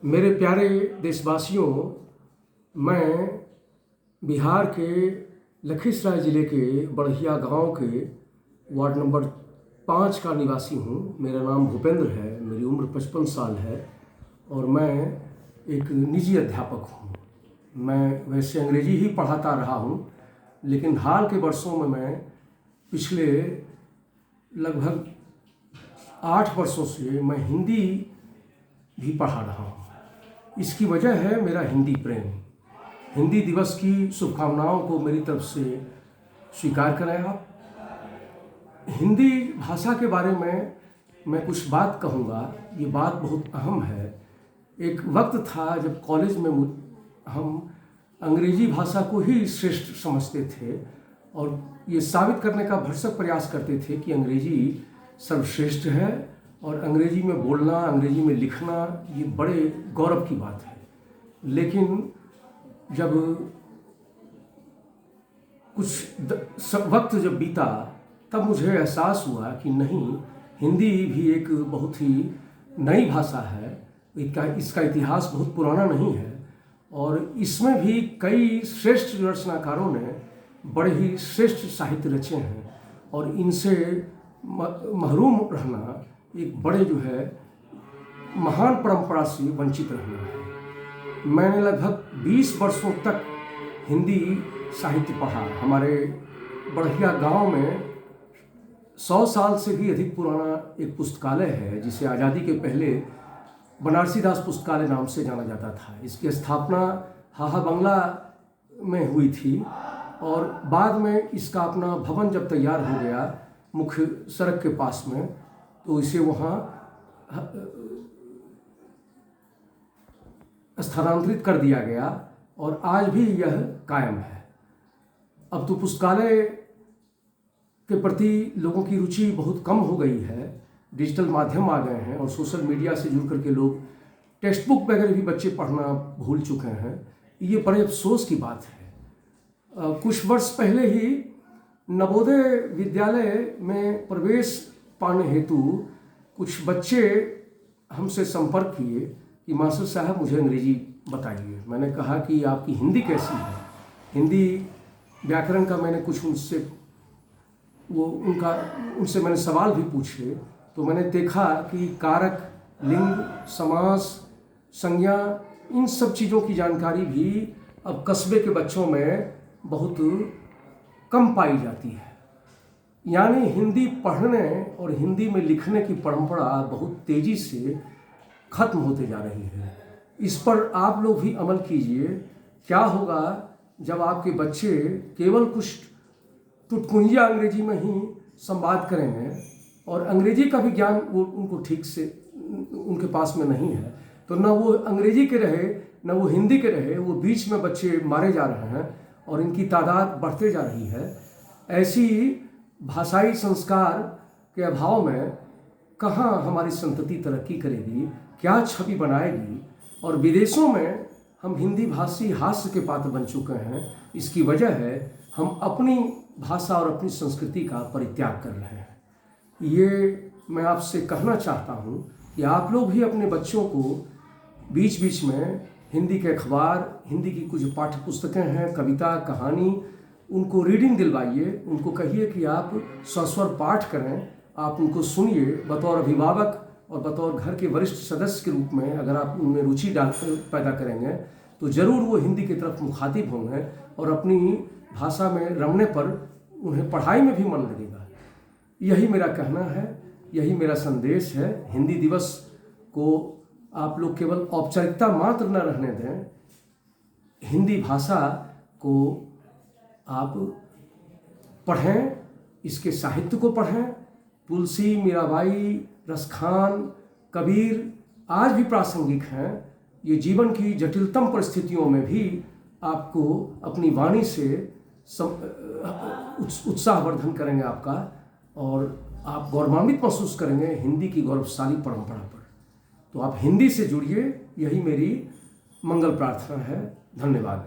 मेरे प्यारे देशवासियों, मैं बिहार के लखीसराय ज़िले के बढ़िया गांव के वार्ड नंबर 5 का निवासी हूं। मेरा नाम भूपेंद्र है, मेरी उम्र 55 साल है और मैं एक निजी अध्यापक हूं। मैं वैसे अंग्रेजी ही पढ़ाता रहा हूं, लेकिन हाल के वर्षों में मैं पिछले लगभग 8 वर्षों से मैं हिंदी भी पढ़ा रहा हूँ। इसकी वजह है मेरा हिंदी प्रेम। हिंदी दिवस की शुभकामनाओं को मेरी तरफ से स्वीकार करें आप। हिंदी भाषा के बारे में मैं कुछ बात कहूँगा। ये बात बहुत अहम है। एक वक्त था जब कॉलेज में हम अंग्रेजी भाषा को ही श्रेष्ठ समझते थे और ये साबित करने का भरसक प्रयास करते थे कि अंग्रेजी सर्वश्रेष्ठ है और अंग्रेजी में बोलना, अंग्रेजी में लिखना ये बड़े गौरव की बात है। लेकिन जब कुछ वक्त जब बीता तब मुझे एहसास हुआ कि नहीं, हिंदी भी एक बहुत ही नई भाषा है। इसका इतिहास बहुत पुराना नहीं है और इसमें भी कई श्रेष्ठ रचनाकारों ने बड़े ही श्रेष्ठ साहित्य रचे हैं और इनसे महरूम रहना एक बड़े जो है महान परंपरा से वंचित रहना है। मैंने लगभग 20 वर्षों तक हिंदी साहित्य पढ़ा। हमारे बढ़िया गांव में 100 साल से भी अधिक पुराना एक पुस्तकालय है जिसे आज़ादी के पहले बनारसी दास पुस्तकालय नाम से जाना जाता था। इसकी स्थापना हाहा बंगला में हुई थी और बाद में इसका अपना भवन जब तैयार हो गया मुख्य सड़क के पास में, तो इसे वहाँ स्थानांतरित कर दिया गया और आज भी यह कायम है। अब तो पुस्तकालय के प्रति लोगों की रुचि बहुत कम हो गई है। डिजिटल माध्यम आ गए हैं और सोशल मीडिया से जुड़ करके लोग टेक्स्ट बुक वगैरह भी बच्चे पढ़ना भूल चुके हैं। ये बड़े अफसोस की बात है। कुछ वर्ष पहले ही नवोदय विद्यालय में प्रवेश पाने हेतु कुछ बच्चे हमसे संपर्क किए कि मास्टर साहब मुझे अंग्रेजी बताइए। मैंने कहा कि आपकी हिंदी कैसी है। हिंदी व्याकरण का मैंने कुछ उनसे मैंने सवाल भी पूछे तो मैंने देखा कि कारक, लिंग, समास, संज्ञा, इन सब चीज़ों की जानकारी भी अब कस्बे के बच्चों में बहुत कम पाई जाती है। यानी हिंदी पढ़ने और हिंदी में लिखने की परंपरा बहुत तेज़ी से खत्म होते जा रही है। इस पर आप लोग भी अमल कीजिए। क्या होगा जब आपके बच्चे केवल कुछ टुटकुंजिया अंग्रेजी में ही संवाद करेंगे और अंग्रेजी का भी ज्ञान वो उनको ठीक से उनके पास में नहीं है, तो न वो अंग्रेजी के रहे न वो हिंदी के रहे, वो बीच में बच्चे मारे जा रहे हैं और इनकी तादाद बढ़ते जा रही है। ऐसी भाषाई संस्कार के अभाव में कहाँ हमारी संतति तरक्की करेगी, क्या छवि बनाएगी। और विदेशों में हम हिंदी भाषी हास्य के पात्र बन चुके हैं। इसकी वजह है हम अपनी भाषा और अपनी संस्कृति का परित्याग कर रहे हैं। ये मैं आपसे कहना चाहता हूँ कि आप लोग भी अपने बच्चों को बीच बीच में हिंदी के अखबार, हिंदी की कुछ पाठ्य पुस्तकें हैं, कविता, कहानी, उनको रीडिंग दिलवाइए। उनको कहिए कि आप सस्वर पाठ करें, आप उनको सुनिए। बतौर अभिभावक और बतौर घर के वरिष्ठ सदस्य के रूप में अगर आप उनमें रुचि पैदा करेंगे तो ज़रूर वो हिंदी की तरफ मुखातिब होंगे और अपनी भाषा में रमने पर उन्हें पढ़ाई में भी मन लगेगा। यही मेरा कहना है, यही मेरा संदेश है। हिंदी दिवस को आप लोग केवल औपचारिकता मात्र न रहने दें। हिंदी भाषा को आप पढ़ें, इसके साहित्य को पढ़ें। तुलसी, मीराबाई, रसखान, कबीर आज भी प्रासंगिक हैं। ये जीवन की जटिलतम परिस्थितियों में भी आपको अपनी वाणी से उत्साहवर्धन करेंगे आपका और आप गौरवान्वित महसूस करेंगे हिंदी की गौरवशाली परंपरा पर। तो आप हिंदी से जुड़िए, यही मेरी मंगल प्रार्थना है। धन्यवाद।